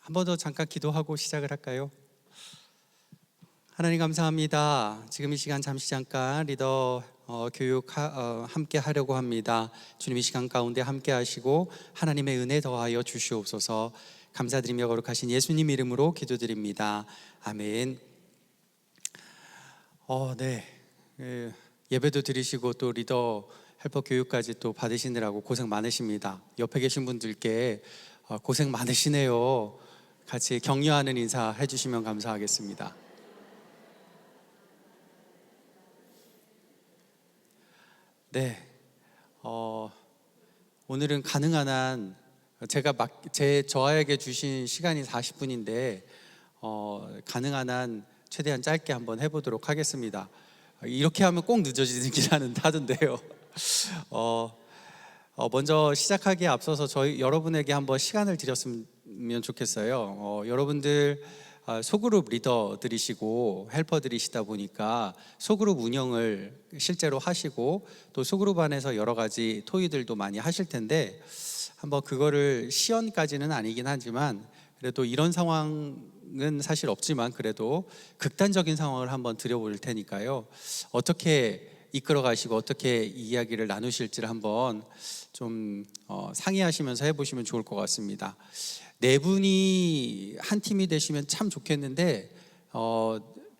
한 번 더 잠깐 기도하고 시작을 할까요? 하나님 감사합니다. 지금 이 시간 잠시 잠깐 리더 교육 함께 하려고 합니다. 주님 이 시간 가운데 함께 하시고 하나님의 은혜 더하여 주시옵소서. 감사드리며 거룩하신 예수님 이름으로 기도드립니다. 아멘. 네. 예배도 드리시고 또 리더 헬퍼 교육까지 또 받으시느라고 고생 많으십니다. 옆에 계신 분들께 고생 많으시네요. 같이 격려하는 인사 해주시면 감사하겠습니다. 네, 오늘은 가능한 한 제가 저에게 주신 시간이 40분인데 가능한 한 최대한 짧게 한번 해보도록 하겠습니다. 이렇게 하면 꼭 늦어지긴 하던데요. 먼저 시작하기에 앞서서 저희 여러분에게 한번 시간을 드렸으면 좋겠어요. 여러분들 소그룹 리더들이시고 헬퍼들이시다 보니까 소그룹 운영을 실제로 하시고 또 소그룹 안에서 여러 가지 토의들도 많이 하실 텐데 한번 그거를 시연까지는 아니긴 하지만 그래도 이런 상황은 사실 없지만 그래도 극단적인 상황을 한번 드려볼 테니까요. 어떻게 이끌어 가시고 어떻게 이야기를 나누실지를 한번 좀 상의하시면서 해보시면 좋을 것 같습니다. 네 분이 한 팀이 되시면 참 좋겠는데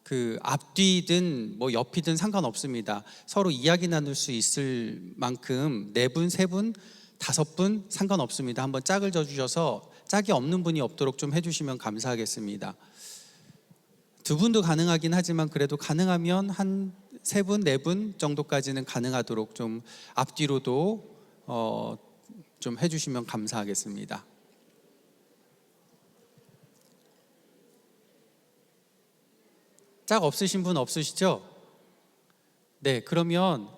그 앞뒤든 뭐 옆이든 상관없습니다. 서로 이야기 나눌 수 있을 만큼 네 분, 세 분, 다섯 분 상관없습니다. 한번 짝을 져주셔서 짝이 없는 분이 없도록 좀 해주시면 감사하겠습니다. 두 분도 가능하긴 하지만 그래도 가능하면 한 세 분, 네 분 정도까지는 가능하도록 좀 앞뒤로도 좀 해주시면 감사하겠습니다. 짝 없으신 분 없으시죠? 네, 그러면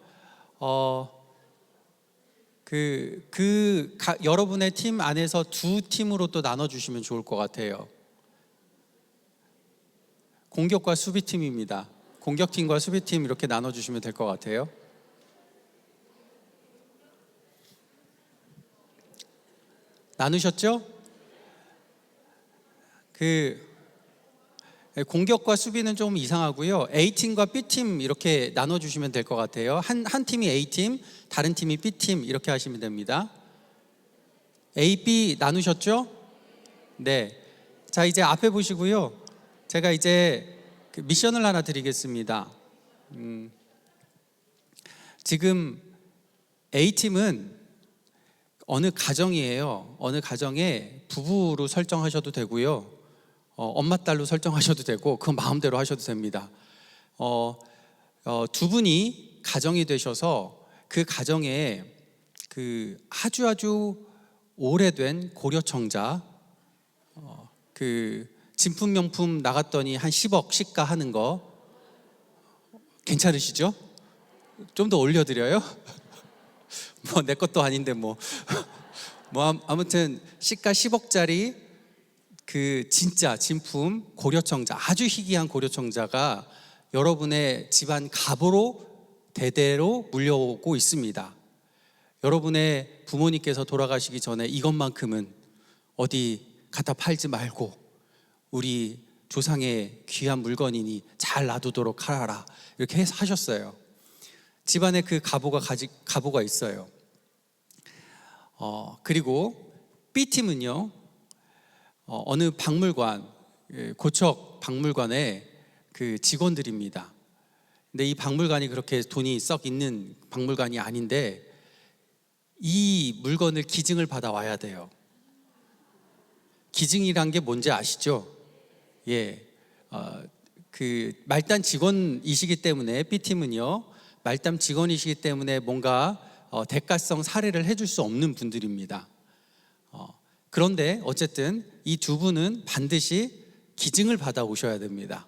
여러분의 팀 안에서 두 팀으로 또 나눠주시면 좋을 것 같아요. 공격과 수비팀입니다. 공격팀과 수비팀 이렇게 나눠주시면 될 것 같아요. 나누셨죠? 공격과 수비는 좀 이상하고요. A팀과 B팀 이렇게 나눠주시면 될 것 같아요. 한 팀이 A팀, 다른 팀이 B팀 이렇게 하시면 됩니다. A, B 나누셨죠? 네. 자, 이제 앞에 보시고요. 제가 이제 미션을 하나 드리겠습니다. 지금 A팀은 어느 가정이에요. 어느 가정에 부부로 설정하셔도 되고요. 엄마 딸로 설정하셔도 되고 그건 마음대로 하셔도 됩니다. 두 분이 가정이 되셔서 그 가정에 그 아주 오래된 고려청자 그 진품 명품 나갔더니 한 10억 시가 하는 거 괜찮으시죠? 좀 더 올려드려요? 뭐 내 것도 아닌데 뭐 아무튼 시가 10억짜리 그 진짜 진품 고려청자 아주 희귀한 고려청자가 여러분의 집안 갑으로 대대로 물려오고 있습니다. 여러분의 부모님께서 돌아가시기 전에 이것만큼은 어디 갖다 팔지 말고 우리 조상의 귀한 물건이니 잘 놔두도록 하라 이렇게 해서 하셨어요. 집안에 그 가보가 있어요. 그리고 B팀은요 어느 박물관 고척 박물관의 그 직원들입니다. 근데 이 박물관이 그렇게 돈이 썩 있는 박물관이 아닌데 이 물건을 기증을 받아 와야 돼요. 기증이란 게 뭔지 아시죠? 예, 그 말단 직원이시기 때문에 B팀은요 말단 직원이시기 때문에 뭔가 대가성 사례를 해줄 수 없는 분들입니다. 그런데 어쨌든 이 두 분은 반드시 기증을 받아 오셔야 됩니다.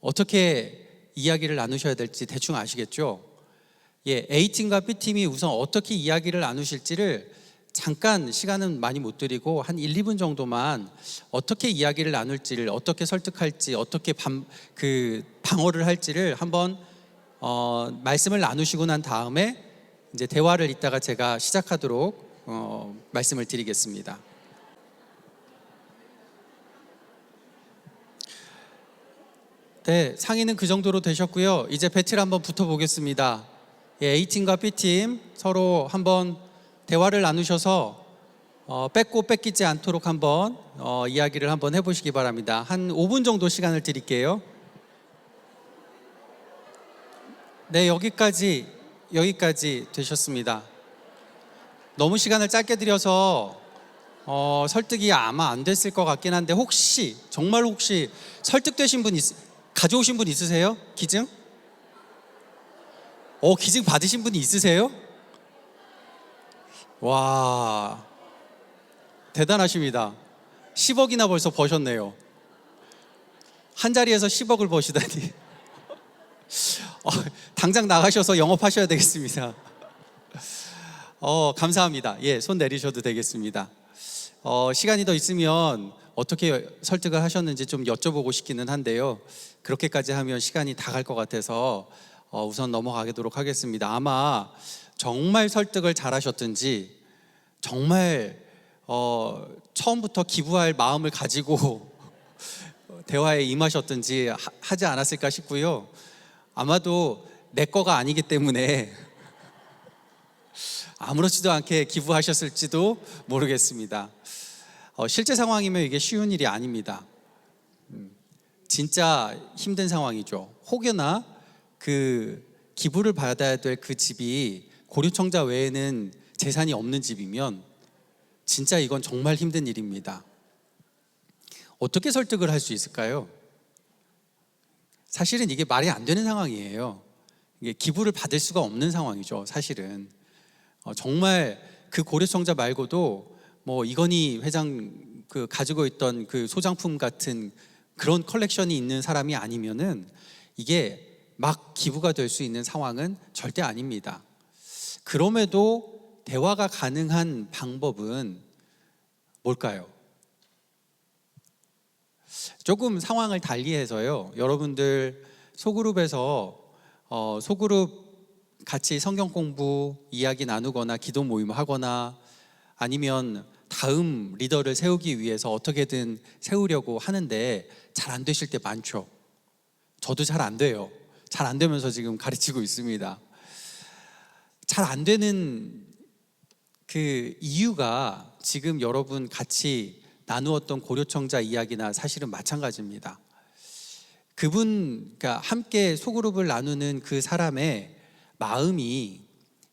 어떻게 이야기를 나누셔야 될지 대충 아시겠죠? 예, A팀과 B팀이 우선 어떻게 이야기를 나누실지를 잠깐 시간은 많이 못 드리고 한 1, 2분 정도만 어떻게 이야기를 나눌지를 어떻게 설득할지 어떻게 방어를 할지를 한번 말씀을 나누시고 난 다음에 이제 대화를 이따가 제가 시작하도록 말씀을 드리겠습니다. 네, 상의는 그 정도로 되셨고요. 이제 배치를 한번 붙어보겠습니다. 예, A팀과 B팀 서로 한번 대화를 나누셔서 뺏고 뺏기지 않도록 한번 이야기를 한번 해보시기 바랍니다. 한 5분 정도 시간을 드릴게요. 네, 여기까지 되셨습니다. 너무 시간을 짧게 드려서 설득이 아마 안 됐을 것 같긴 한데, 혹시 정말 혹시 설득되신 분 가져오신 분 있으세요? 기증? 기증 받으신 분이 있으세요? 와, 대단하십니다. 10억이나 벌써 버셨네요. 한 자리에서 10억을 버시다니. 당장 나가셔서 영업하셔야 되겠습니다. 감사합니다. 예, 손 내리셔도 되겠습니다. 시간이 더 있으면 어떻게 설득을 하셨는지 좀 여쭤보고 싶기는 한데요. 그렇게까지 하면 시간이 다 갈 것 같아서 우선 넘어가도록 하겠습니다. 아마 정말 설득을 잘하셨든지, 정말 처음부터 기부할 마음을 가지고 대화에 임하셨든지 하지 않았을까 싶고요. 아마도 내 거가 아니기 때문에 아무렇지도 않게 기부하셨을지도 모르겠습니다. 실제 상황이면 이게 쉬운 일이 아닙니다. 진짜 힘든 상황이죠. 혹여나 그 기부를 받아야 될 그 집이 고려청자 외에는 재산이 없는 집이면 진짜 이건 정말 힘든 일입니다. 어떻게 설득을 할 수 있을까요? 사실은 이게 말이 안 되는 상황이에요. 이게 기부를 받을 수가 없는 상황이죠, 사실은. 정말 그 고려청자 말고도 뭐 이건희 회장 가지고 있던 그 소장품 같은 그런 컬렉션이 있는 사람이 아니면은 이게 막 기부가 될 수 있는 상황은 절대 아닙니다. 그럼에도 대화가 가능한 방법은 뭘까요? 조금 상황을 달리해서요, 여러분들 소그룹에서 소그룹 같이 성경 공부 이야기 나누거나 기도 모임을 하거나, 아니면 다음 리더를 세우기 위해서 어떻게든 세우려고 하는데 잘 안 되실 때 많죠. 저도 잘 안 돼요. 잘 안 되면서 지금 가르치고 있습니다. 잘 안 되는 그 이유가 지금 여러분 같이 나누었던 고려청자 이야기나 사실은 마찬가지입니다. 그러니까 함께 소그룹을 나누는 그 사람의 마음이,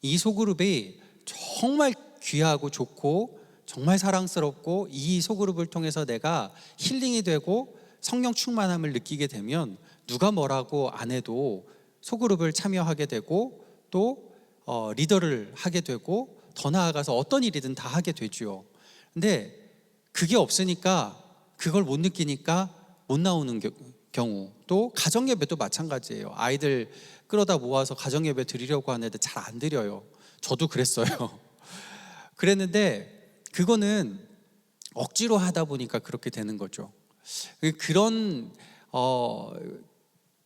이 소그룹이 정말 귀하고 좋고 정말 사랑스럽고 이 소그룹을 통해서 내가 힐링이 되고 성령 충만함을 느끼게 되면 누가 뭐라고 안 해도 소그룹을 참여하게 되고, 또 리더를 하게 되고, 더 나아가서 어떤 일이든 다 하게 되죠. 근데 그게 없으니까, 그걸 못 느끼니까 못 나오는 경우, 또 가정예배도 마찬가지예요. 아이들 끌어다 모아서 가정예배 드리려고 하는데 잘 안 드려요. 저도 그랬어요. 그랬는데 그거는 억지로 하다 보니까 그렇게 되는 거죠.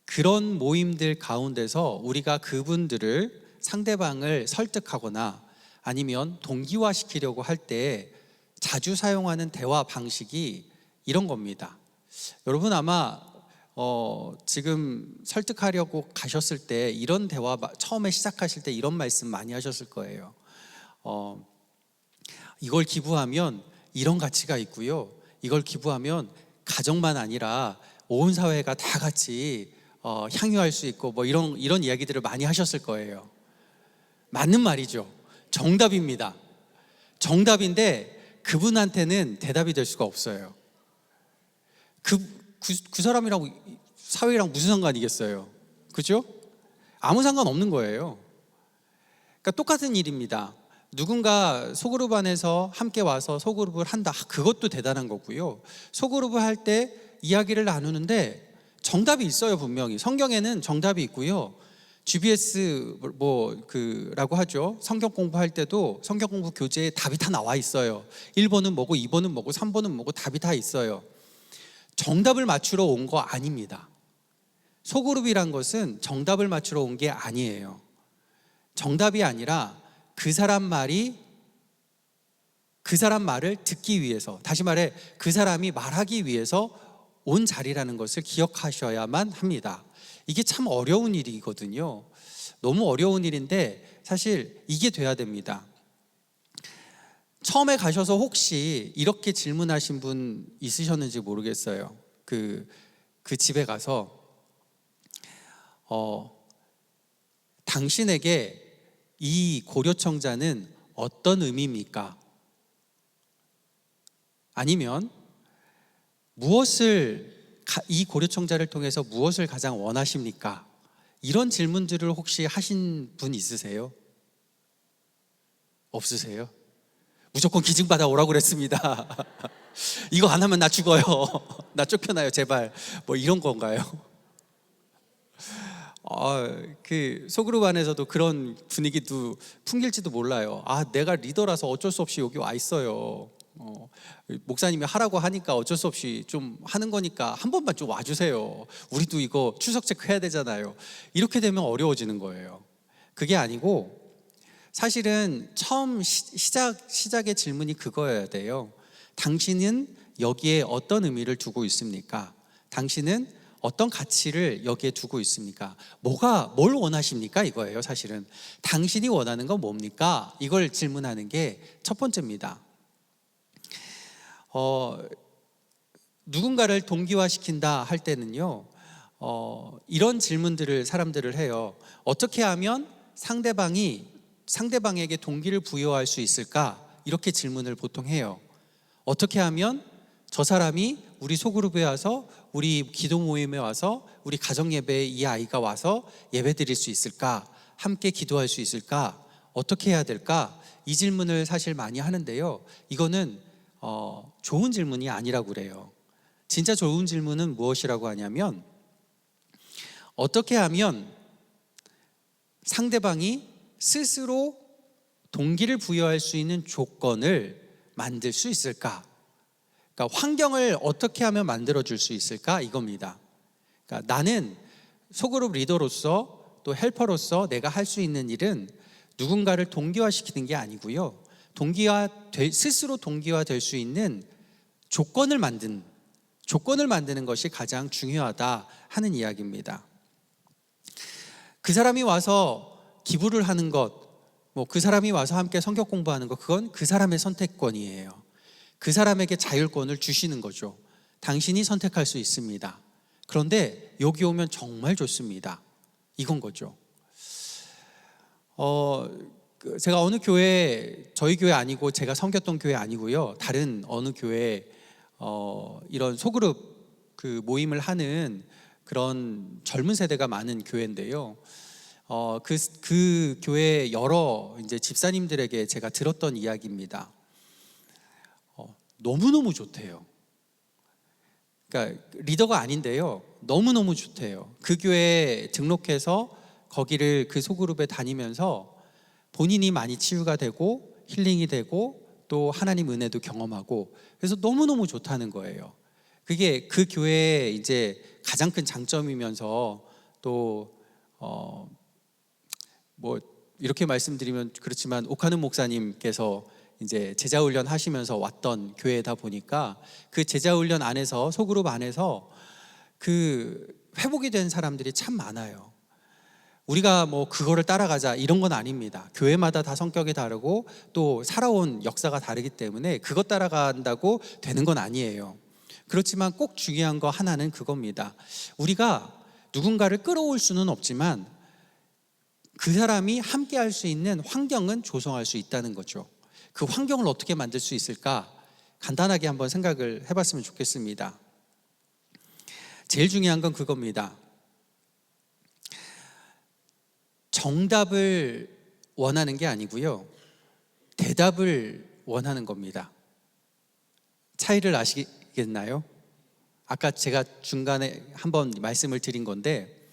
그런 모임들 가운데서 우리가 그분들을, 상대방을 설득하거나 아니면 동기화시키려고 할 때 자주 사용하는 대화 방식이 이런 겁니다. 여러분 아마 지금 설득하려고 가셨을 때 이런 대화, 처음에 시작하실 때 이런 말씀 많이 하셨을 거예요. 이걸 기부하면 이런 가치가 있고요, 이걸 기부하면 가정만 아니라 온 사회가 다 같이 향유할 수 있고, 뭐 이런 이야기들을 많이 하셨을 거예요. 맞는 말이죠. 정답입니다. 정답인데 그분한테는 대답이 될 수가 없어요. 그 사람이랑 사회랑 무슨 상관이겠어요? 그죠? 아무 상관 없는 거예요. 그러니까 똑같은 일입니다. 누군가 소그룹 안에서 함께 와서 소그룹을 한다, 그것도 대단한 거고요. 소그룹을 할 때 이야기를 나누는데 정답이 있어요. 분명히 성경에는 정답이 있고요. GBS 라고 하죠. 성경 공부할 때도 성경 공부 교재에 답이 다 나와 있어요. 1번은 뭐고 2번은 뭐고 3번은 뭐고 답이 다 있어요. 정답을 맞추러 온 거 아닙니다. 소그룹이란 것은 정답을 맞추러 온 게 아니에요. 정답이 아니라 그 사람 말을 듣기 위해서, 다시 말해 그 사람이 말하기 위해서 온 자리라는 것을 기억하셔야만 합니다. 이게 참 어려운 일이거든요. 너무 어려운 일인데 사실 이게 돼야 됩니다. 처음에 가셔서 혹시 이렇게 질문하신 분 있으셨는지 모르겠어요. 그 집에 가서 당신에게 이 고려청자는 어떤 의미입니까? 아니면 이 고려청자를 통해서 무엇을 가장 원하십니까? 이런 질문들을 혹시 하신 분 있으세요? 없으세요? 무조건 기증받아 오라고 그랬습니다. 이거 안 하면 나 죽어요. 나 쫓겨나요, 제발. 뭐 이런 건가요? 그 소그룹 안에서도 그런 분위기도 풍길지도 몰라요. 내가 리더라서 어쩔 수 없이 여기 와 있어요. 목사님이 하라고 하니까 어쩔 수 없이 좀 하는 거니까 한 번만 좀 와주세요. 우리도 이거 출석 체크해야 되잖아요. 이렇게 되면 어려워지는 거예요. 그게 아니고 사실은 처음 시작의 질문이 그거여야 돼요. 당신은 여기에 어떤 의미를 두고 있습니까? 당신은 어떤 가치를 여기에 두고 있습니까? 뭘 원하십니까? 이거예요. 사실은 당신이 원하는 건 뭡니까? 이걸 질문하는 게 첫 번째입니다. 누군가를 동기화시킨다 할 때는요, 이런 질문들을 사람들을 해요. 어떻게 하면 상대방에게 동기를 부여할 수 있을까? 이렇게 질문을 보통 해요. 어떻게 하면 저 사람이 우리 소그룹에 와서, 우리 기도 모임에 와서, 우리 가정 예배에 이 아이가 와서 예배 드릴 수 있을까? 함께 기도할 수 있을까? 어떻게 해야 될까? 이 질문을 사실 많이 하는데요. 이거는 좋은 질문이 아니라고 그래요. 진짜 좋은 질문은 무엇이라고 하냐면, 어떻게 하면 상대방이 스스로 동기를 부여할 수 있는 조건을 만들 수 있을까? 그러니까 환경을 어떻게 하면 만들어 줄 수 있을까? 이겁니다. 그러니까 나는 소그룹 리더로서 또 헬퍼로서 내가 할 수 있는 일은 누군가를 동기화시키는 게 아니고요. 스스로 동기화될 수 있는 조건을 만드는 것이 가장 중요하다 하는 이야기입니다. 그 사람이 와서 기부를 하는 것, 그 사람이 와서 함께 성경 공부하는 것, 그건 그 사람의 선택권이에요. 그 사람에게 자율권을 주시는 거죠. 당신이 선택할 수 있습니다. 그런데 여기 오면 정말 좋습니다. 이건 거죠. 제가 어느 교회, 저희 교회 아니고 제가 섬겼던 교회 아니고요. 다른 어느 교회 이런 소그룹 모임을 하는 그런 젊은 세대가 많은 교회인데요. 그 교회 여러 이제 집사님들에게 제가 들었던 이야기입니다. 너무너무 좋대요. 그러니까 리더가 아닌데요. 너무너무 좋대요. 그 교회에 등록해서 거기를 그 소그룹에 다니면서 본인이 많이 치유가 되고 힐링이 되고 또 하나님 은혜도 경험하고 그래서 너무너무 좋다는 거예요. 그게 그 교회의 이제 가장 큰 장점이면서 또 이렇게 말씀드리면 그렇지만 옥하는 목사님께서 이제 제자훈련 하시면서 왔던 교회다 보니까 그 제자훈련 안에서 소그룹 안에서 회복이 된 사람들이 참 많아요. 우리가 그거를 따라가자 이런 건 아닙니다. 교회마다 다 성격이 다르고 또 살아온 역사가 다르기 때문에 그것 따라간다고 되는 건 아니에요. 그렇지만 꼭 중요한 거 하나는 그겁니다. 우리가 누군가를 끌어올 수는 없지만 그 사람이 함께 할 수 있는 환경은 조성할 수 있다는 거죠. 그 환경을 어떻게 만들 수 있을까? 간단하게 한번 생각을 해봤으면 좋겠습니다. 제일 중요한 건 그겁니다. 정답을 원하는 게 아니고요. 대답을 원하는 겁니다. 차이를 아시겠나요? 아까 제가 중간에 한번 말씀을 드린 건데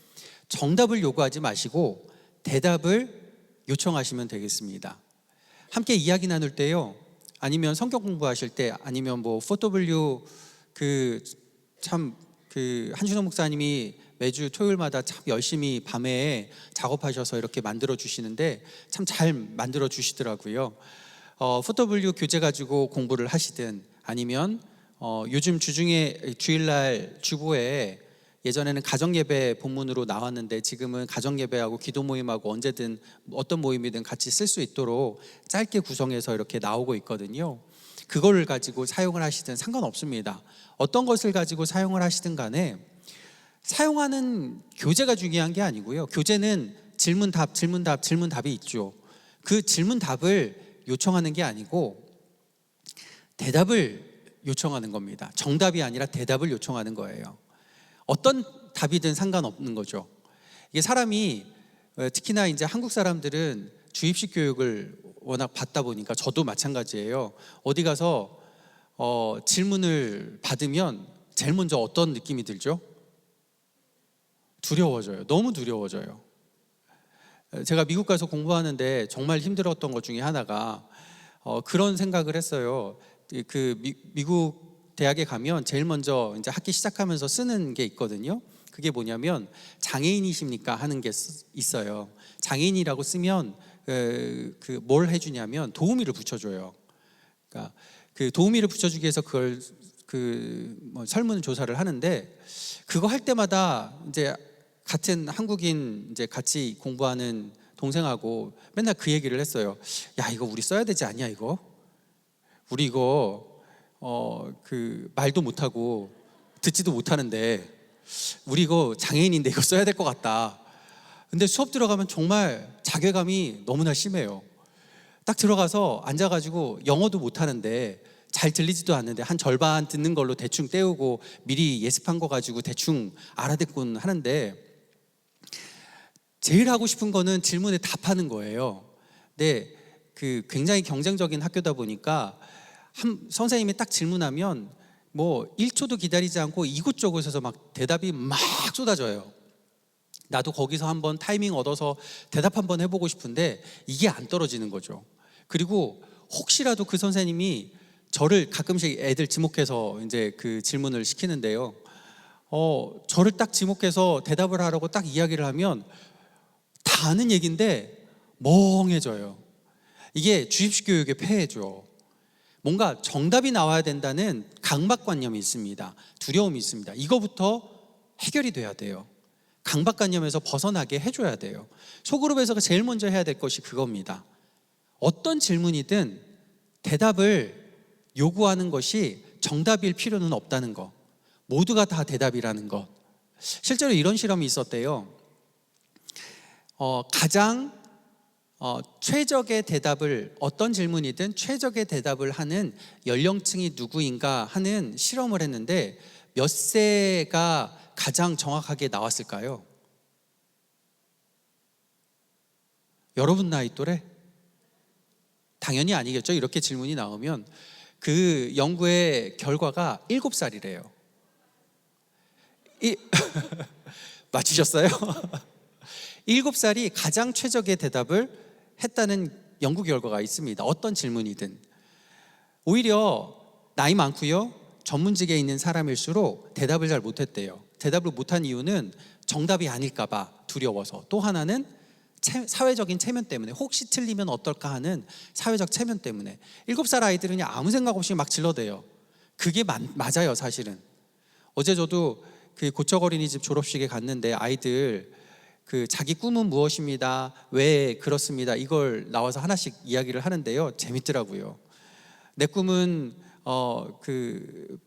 정답을 요구하지 마시고 대답을 요청하시면 되겠습니다. 함께 이야기 나눌 때요, 아니면 성경 공부하실 때, 아니면 포토블류 한준호 목사님이 매주 토요일마다 참 열심히 밤에 작업하셔서 이렇게 만들어 주시는데 참 잘 만들어 주시더라고요. 포토블류 교재 가지고 공부를 하시든 아니면 요즘 주중에 주일날 주보에 예전에는 가정예배 본문으로 나왔는데 지금은 가정예배하고 기도 모임하고 언제든 어떤 모임이든 같이 쓸 수 있도록 짧게 구성해서 이렇게 나오고 있거든요. 그걸 가지고 사용을 하시든 상관없습니다. 어떤 것을 가지고 사용을 하시든 간에 사용하는 교재가 중요한 게 아니고요. 교재는 질문답, 질문답, 질문답이 있죠. 그 질문답을 요청하는 게 아니고 대답을 요청하는 겁니다. 정답이 아니라 대답을 요청하는 거예요. 어떤 답이든 상관없는 거죠. 이게 사람이 특히나 이제 한국 사람들은 주입식 교육을 워낙 받다 보니까 저도 마찬가지예요. 어디 가서 질문을 받으면 제일 먼저 어떤 느낌이 들죠? 두려워져요. 너무 두려워져요. 제가 미국 가서 공부하는데 정말 힘들었던 것 중에 하나가 그런 생각을 했어요. 미국 대학에 가면 제일 먼저 이제 학기 시작하면서 쓰는 게 있거든요. 그게 뭐냐면 장애인이십니까 하는 게 있어요. 장애인이라고 쓰면 뭘 해주냐면 도우미를 붙여줘요. 그러니까 그 도우미를 붙여주기 위해서 그걸 설문 조사를 하는데 그거 할 때마다 이제 같은 한국인 이제 같이 공부하는 동생하고 맨날 그 얘기를 했어요. 야, 이거 우리 써야 되지 않냐 이거? 우리 이거 말도 못하고 듣지도 못하는데 우리 이거 장애인인데 이거 써야 될 것 같다. 근데 수업 들어가면 정말 자괴감이 너무나 심해요. 딱 들어가서 앉아가지고 영어도 못하는데 잘 들리지도 않는데 한 절반 듣는 걸로 대충 때우고 미리 예습한 거 가지고 대충 알아듣곤 하는데 제일 하고 싶은 거는 질문에 답하는 거예요. 근데 굉장히 경쟁적인 학교다 보니까 선생님이 딱 질문하면 뭐 1초도 기다리지 않고 이곳저곳에서 막 대답이 막 쏟아져요. 나도 거기서 한번 타이밍 얻어서 대답 한번 해보고 싶은데 이게 안 떨어지는 거죠. 그리고 혹시라도 그 선생님이 저를 가끔씩 애들 지목해서 이제 그 질문을 시키는데요. 저를 딱 지목해서 대답을 하라고 딱 이야기를 하면 다 아는 얘기인데 멍해져요. 이게 주입식 교육의 폐해죠. 뭔가 정답이 나와야 된다는 강박관념이 있습니다. 두려움이 있습니다. 이거부터 해결이 돼야 돼요. 강박관념에서 벗어나게 해줘야 돼요. 소그룹에서 제일 먼저 해야 될 것이 그겁니다. 어떤 질문이든 대답을 요구하는 것이 정답일 필요는 없다는 것. 모두가 다 대답이라는 것. 실제로 이런 실험이 있었대요. 가장 최적의 대답을 어떤 질문이든 최적의 대답을 하는 연령층이 누구인가 하는 실험을 했는데 몇 세가 가장 정확하게 나왔을까요? 여러분 나이 또래? 당연히 아니겠죠. 이렇게 질문이 나오면 그 연구의 결과가 7살이래요. 맞추셨어요? 7살이 가장 최적의 대답을 했다는 연구 결과가 있습니다. 어떤 질문이든. 오히려 나이 많고요, 전문직에 있는 사람일수록 대답을 잘 못했대요. 대답을 못한 이유는 정답이 아닐까 봐 두려워서, 또 하나는 사회적인 체면 때문에, 혹시 틀리면 어떨까 하는 사회적 체면 때문에. 7살 아이들은 그냥 아무 생각 없이 막 질러대요. 그게 맞아요, 사실은. 어제 저도 그 고척 어린이집 졸업식에 갔는데 아이들 자기 꿈은 무엇입니다, 왜 그렇습니다, 이걸 나와서 하나씩 이야기를 하는데요. 재밌더라고요. 내 꿈은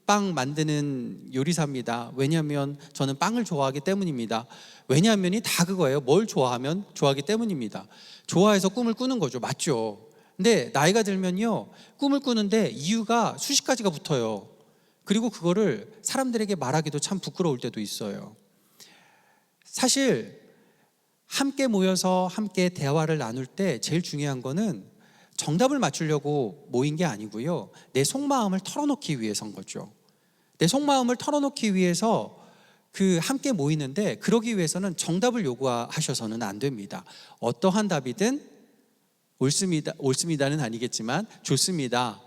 빵 만드는 요리사입니다. 왜냐하면 저는 빵을 좋아하기 때문입니다. 왜냐하면이 다 그거예요. 뭘 좋아하면 좋아하기 때문입니다. 좋아해서 꿈을 꾸는 거죠. 맞죠? 근데 나이가 들면요, 꿈을 꾸는데 이유가 수십 가지가 붙어요. 그리고 그거를 사람들에게 말하기도 참 부끄러울 때도 있어요. 사실 함께 모여서 함께 대화를 나눌 때 제일 중요한 거는 정답을 맞추려고 모인 게 아니고요, 내 속마음을 털어놓기 위해서인 거죠. 내 속마음을 털어놓기 위해서 함께 모이는데, 그러기 위해서는 정답을 요구하셔서는 안 됩니다. 어떠한 답이든 옳습니다는 아니겠지만 좋습니다,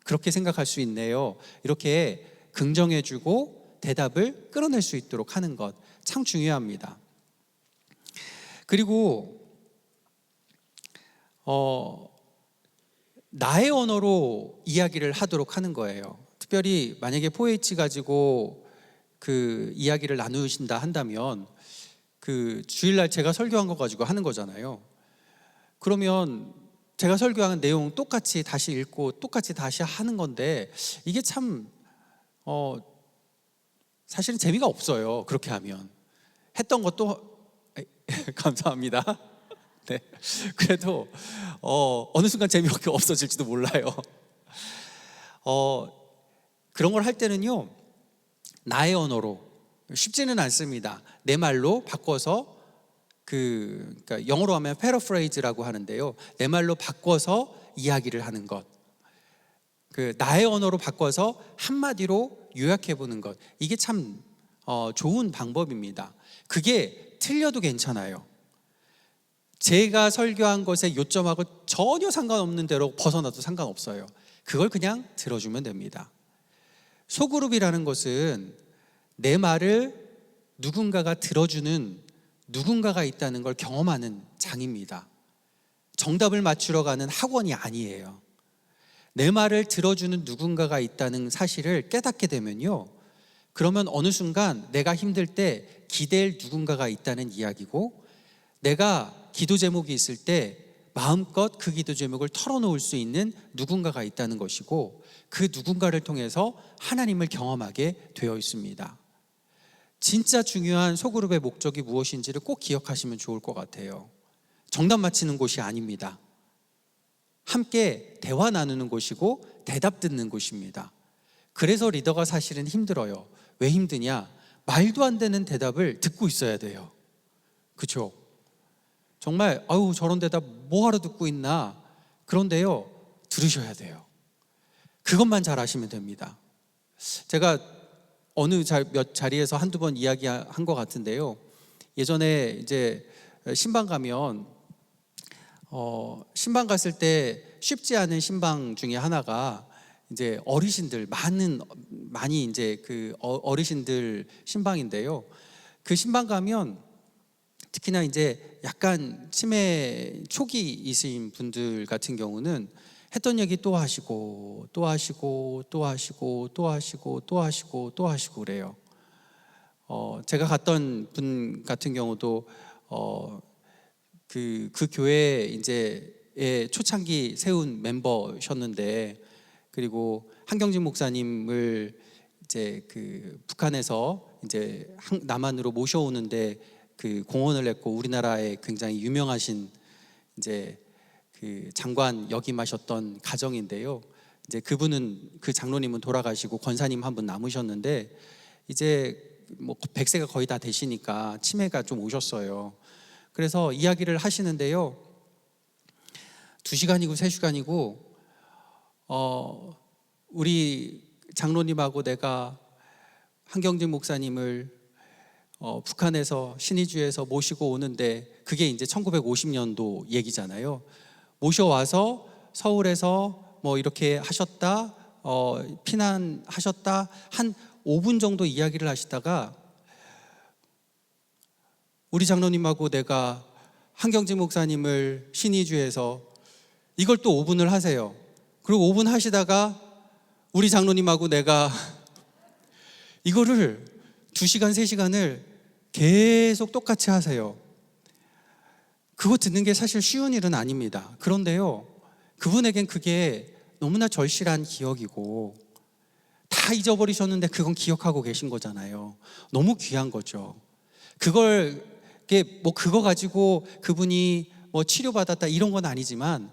그렇게 생각할 수 있네요, 이렇게 긍정해주고 대답을 끌어낼 수 있도록 하는 것 참 중요합니다. 그리고 나의 언어로 이야기를 하도록 하는 거예요. 특별히 만약에 4H 가지고 그 이야기를 나누신다 한다면 그 주일날 제가 설교한 거 가지고 하는 거잖아요. 그러면 제가 설교한 내용 똑같이 다시 읽고 똑같이 다시 하는 건데 이게 참 사실은 재미가 없어요. 그렇게 하면 했던 것도 감사합니다. 네. 그래도 어느 순간 재미가 없어질지도 몰라요. 그런 걸 할 때는요, 나의 언어로, 쉽지는 않습니다. 내 말로 바꿔서 그러니까 영어로 하면 패러프레이즈라고 하는데요, 내 말로 바꿔서 이야기를 하는 것, 그 나의 언어로 바꿔서 한마디로 요약해 보는 것, 이게 참 좋은 방법입니다. 그게 틀려도 괜찮아요. 제가 설교한 것에 요점하고 전혀 상관없는 대로 벗어나도 상관없어요. 그걸 그냥 들어주면 됩니다. 소그룹이라는 것은 내 말을 누군가가 들어주는 누군가가 있다는 걸 경험하는 장입니다. 정답을 맞추러 가는 학원이 아니에요. 내 말을 들어주는 누군가가 있다는 사실을 깨닫게 되면요, 그러면 어느 순간 내가 힘들 때 기댈 누군가가 있다는 이야기고, 내가 기도 제목이 있을 때 마음껏 그 기도 제목을 털어놓을 수 있는 누군가가 있다는 것이고, 그 누군가를 통해서 하나님을 경험하게 되어 있습니다. 진짜 중요한 소그룹의 목적이 무엇인지를 꼭 기억하시면 좋을 것 같아요. 정답 맞히는 곳이 아닙니다. 함께 대화 나누는 곳이고 대답 듣는 곳입니다. 그래서 리더가 사실은 힘들어요. 왜 힘드냐? 말도 안 되는 대답을 듣고 있어야 돼요. 그렇죠? 정말 아유 저런 대답 뭐하러 듣고 있나? 그런데요, 들으셔야 돼요. 그것만 잘 아시면 됩니다. 제가 어느 몇 자리에서 한두 번 이야기한 것 같은데요, 예전에 이제 신방 가면 신방 갔을 때 쉽지 않은 신방 중에 하나가 이제 어르신들 많이 이제 그 어르신들 신방인데요, 그 신방 가면 특히나 이제 약간 치매 초기이신 분들 같은 경우는 했던 얘기 또 하시고 또 하시고 또 하시고 또 하시고 또 하시고 또 하시고 그래요. 제가 갔던 분 같은 경우도 그 교회 이제 초창기 세운 멤버셨는데, 그리고 한경진 목사님을 이제 그 북한에서 이제 남한으로 모셔오는데 그 공헌을 했고, 우리나라에 굉장히 유명하신 이제 그 장관 역임하셨던 가정인데요. 이제 그 장로님은 돌아가시고 권사님 한 분 남으셨는데, 이제 뭐 100세가 거의 다 되시니까 치매가 좀 오셨어요. 그래서 이야기를 하시는데요, 2시간이고 3시간이고 우리 장로님하고 내가 한경진 목사님을 북한에서 신의주에서 모시고 오는데, 그게 이제 1950년도 얘기잖아요. 모셔와서 서울에서 뭐 이렇게 하셨다, 피난하셨다, 한 5분 정도 이야기를 하시다가 우리 장로님하고 내가 한경진 목사님을 신의주에서, 이걸 또 5분을 하세요. 그리고 5분 하시다가 우리 장로님하고 내가 이거를 2시간 3시간을 계속 똑같이 하세요. 그거 듣는 게 사실 쉬운 일은 아닙니다. 그런데요, 그분에겐 그게 너무나 절실한 기억이고, 다 잊어버리셨는데 그건 기억하고 계신 거잖아요. 너무 귀한 거죠. 그거 가지고 그분이 뭐 치료받았다 이런 건 아니지만,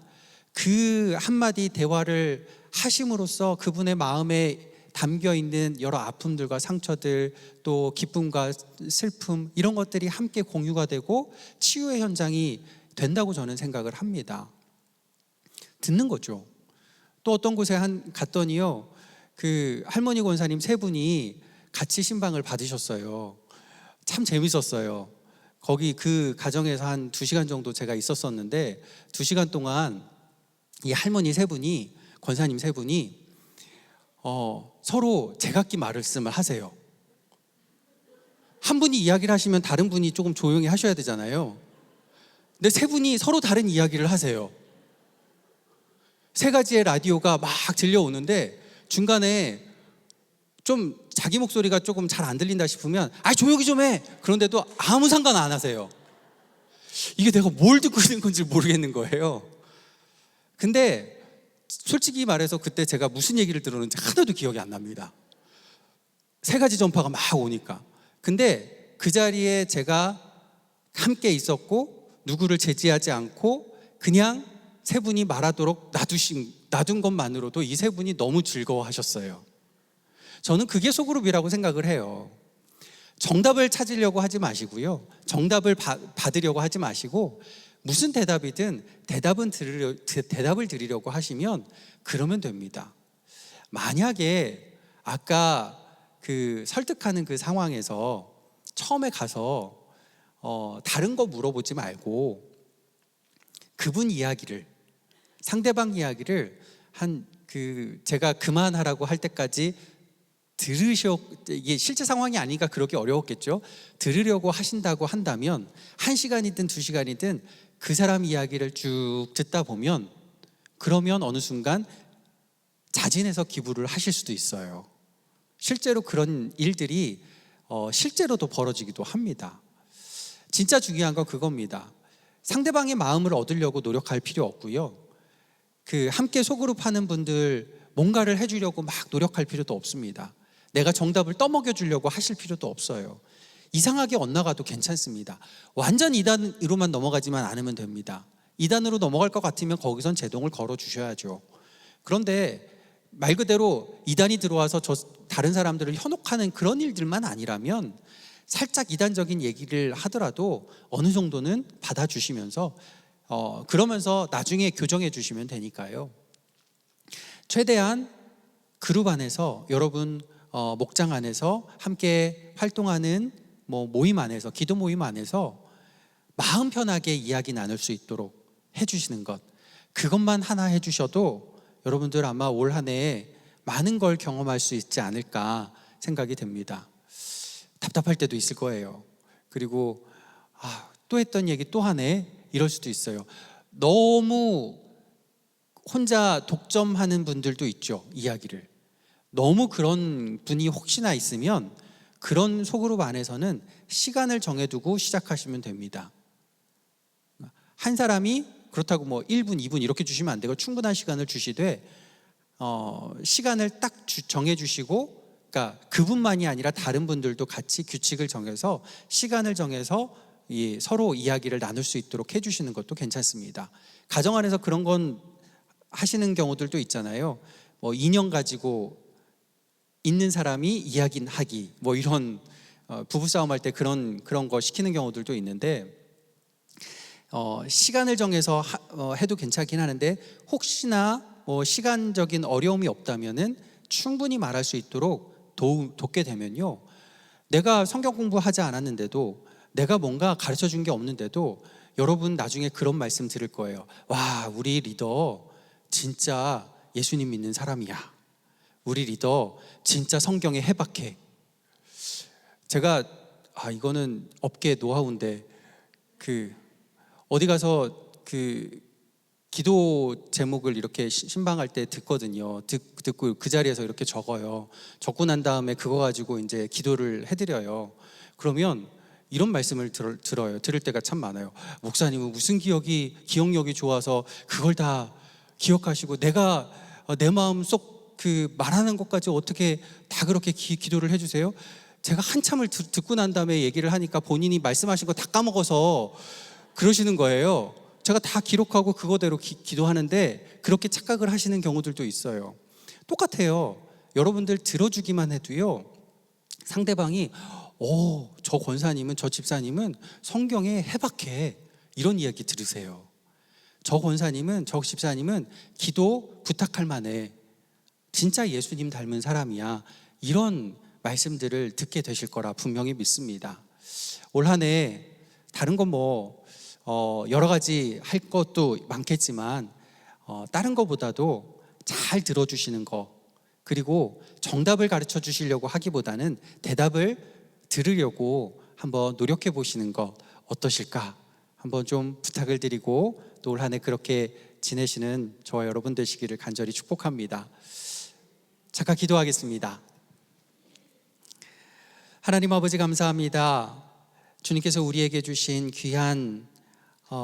그 한마디 대화를 하심으로써 그분의 마음에 담겨 있는 여러 아픔들과 상처들, 또 기쁨과 슬픔, 이런 것들이 함께 공유가 되고 치유의 현장이 된다고 저는 생각을 합니다. 듣는 거죠. 또 어떤 곳에 갔더니요, 그 할머니 권사님 3분이 같이 신방을 받으셨어요. 참 재밌었어요. 거기 그 가정에서 한 2시간 정도 제가 있었었는데, 2시간 동안 이 할머니 3분이, 권사님 3분이 서로 제각기 말씀을 하세요. 한 분이 이야기를 하시면 다른 분이 조금 조용히 하셔야 되잖아요. 근데 3분이 서로 다른 이야기를 하세요. 3가지의 라디오가 막 들려오는데 중간에 좀 자기 목소리가 조금 잘 안 들린다 싶으면 조용히 좀 해. 그런데도 아무 상관 안 하세요. 이게 내가 뭘 듣고 있는 건지 모르겠는 거예요. 근데 솔직히 말해서 그때 제가 무슨 얘기를 들었는지 하나도 기억이 안 납니다. 3가지 전파가 막 오니까. 근데 그 자리에 제가 함께 있었고 누구를 제지하지 않고 그냥 3분이 말하도록 놔둔 것만으로도 이 3분이 너무 즐거워하셨어요. 저는 그게 소그룹이라고 생각을 해요. 정답을 찾으려고 하지 마시고요. 정답을 받으려고 하지 마시고 무슨 대답이든 대답을 드리려고 하시면 그러면 됩니다. 만약에 아까 그 설득하는 그 상황에서 처음에 가서 다른 거 물어보지 말고 그분 이야기를, 상대방 이야기를 제가 그만하라고 할 때까지 이게 실제 상황이 아니니까 그러기 어려웠겠죠. 들으려고 하신다고 한다면 1시간이든 2시간이든 그 사람 이야기를 쭉 듣다 보면 그러면 어느 순간 자진해서 기부를 하실 수도 있어요. 실제로 그런 일들이 실제로도 벌어지기도 합니다. 진짜 중요한 건 그겁니다. 상대방의 마음을 얻으려고 노력할 필요 없고요. 함께 소그룹 하는 분들 뭔가를 해주려고 막 노력할 필요도 없습니다. 내가 정답을 떠먹여 주려고 하실 필요도 없어요. 이상하게 엇나가도 괜찮습니다. 완전 2단으로만 넘어가지만 않으면 됩니다. 2단으로 넘어갈 것 같으면 거기선 제동을 걸어 주셔야죠. 그런데 말 그대로 2단이 들어와서 다른 사람들을 현혹하는 그런 일들만 아니라면 살짝 2단적인 얘기를 하더라도 어느 정도는 받아주시면서 그러면서 나중에 교정해 주시면 되니까요. 최대한 그룹 안에서 여러분 목장 안에서 함께 활동하는 모임 안에서, 기도 모임 안에서 마음 편하게 이야기 나눌 수 있도록 해주시는 것, 그것만 하나 해주셔도 여러분들 아마 올 한 해에 많은 걸 경험할 수 있지 않을까 생각이 됩니다. 답답할 때도 있을 거예요. 그리고 또 했던 얘기 또 하네, 이럴 수도 있어요. 너무 혼자 독점하는 분들도 있죠, 이야기를. 너무 그런 분이 혹시나 있으면 그런 소그룹 안에서는 시간을 정해두고 시작하시면 됩니다. 한 사람이 그렇다고 1분, 2분 이렇게 주시면 안 되고 충분한 시간을 주시되 시간을 딱 정해주시고, 그러니까 그분만이 아니라 다른 분들도 같이 규칙을 정해서 시간을 정해서 서로 이야기를 나눌 수 있도록 해주시는 것도 괜찮습니다. 가정 안에서 그런 건 하시는 경우들도 있잖아요. 인형 가지고 있는 사람이 이야기하기, 이런 부부싸움 할 때 그런 거 시키는 경우들도 있는데 시간을 정해서 해도 괜찮긴 하는데 혹시나 시간적인 어려움이 없다면은 충분히 말할 수 있도록 돕게 되면요, 내가 성경 공부하지 않았는데도 내가 뭔가 가르쳐 준 게 없는데도 여러분 나중에 그런 말씀 들을 거예요. 와, 우리 리더 진짜 예수님 믿는 사람이야. 우리 리더 진짜 성경에 해박해. 제가 이거는 업계 노하우인데 어디 가서 기도 제목을 이렇게 신방할 때 듣거든요. 듣고 그 자리에서 이렇게 적어요. 적고 난 다음에 그거 가지고 이제 기도를 해드려요. 그러면 이런 말씀을 들어요. 들을 때가 참 많아요. 목사님은 무슨 기억력이 좋아서 그걸 다 기억하시고 내가 내 마음 속 말하는 것까지 어떻게 다 그렇게 기도를 해주세요? 제가 한참을 듣고 난 다음에 얘기를 하니까 본인이 말씀하신 거 다 까먹어서 그러시는 거예요. 제가 다 기록하고 그거대로 기도하는데 그렇게 착각을 하시는 경우들도 있어요. 똑같아요. 여러분들 들어주기만 해도요, 상대방이 저 권사님은, 저 집사님은 성경에 해박해, 이런 이야기 들으세요. 저 권사님은, 저 집사님은 기도 부탁할 만해, 진짜 예수님 닮은 사람이야, 이런 말씀들을 듣게 되실 거라 분명히 믿습니다. 올 한 해 다른 건 여러 가지 할 것도 많겠지만 다른 것보다도 잘 들어주시는 거, 그리고 정답을 가르쳐 주시려고 하기보다는 대답을 들으려고 한번 노력해 보시는 거 어떠실까 한번 좀 부탁을 드리고, 또 올 한 해 그렇게 지내시는 저와 여러분 되시기를 간절히 축복합니다. 잠깐 기도하겠습니다. 하나님 아버지 감사합니다. 주님께서 우리에게 주신 귀한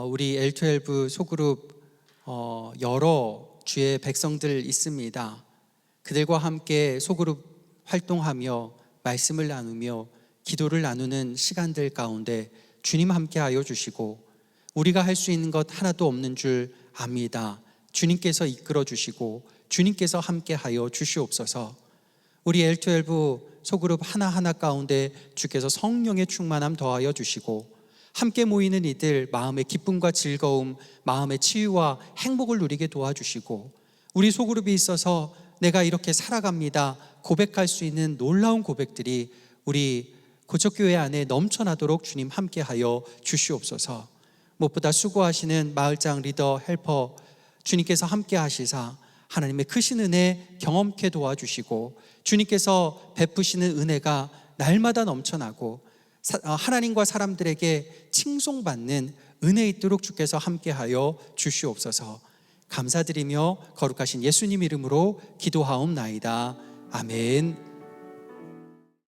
우리 L12 소그룹 여러 주의 백성들 있습니다. 그들과 함께 소그룹 활동하며 말씀을 나누며 기도를 나누는 시간들 가운데 주님 함께하여 주시고 우리가 할 수 있는 것 하나도 없는 줄 압니다. 주님께서 이끌어 주시고 주님께서 함께하여 주시옵소서. 우리 L12 소그룹 하나하나 가운데 주께서 성령의 충만함 더하여 주시고 함께 모이는 이들 마음의 기쁨과 즐거움, 마음의 치유와 행복을 누리게 도와주시고 우리 소그룹이 있어서 내가 이렇게 살아갑니다 고백할 수 있는 놀라운 고백들이 우리 고척교회 안에 넘쳐나도록 주님 함께하여 주시옵소서. 무엇보다 수고하시는 마을장 리더 헬퍼 주님께서 함께 하시사 하나님의 크신 은혜 경험케 도와주시고 주님께서 베푸시는 은혜가 날마다 넘쳐나고 하나님과 사람들에게 칭송받는 은혜 있도록 주께서 함께하여 주시옵소서. 감사드리며 거룩하신 예수님 이름으로 기도하옵나이다. 아멘.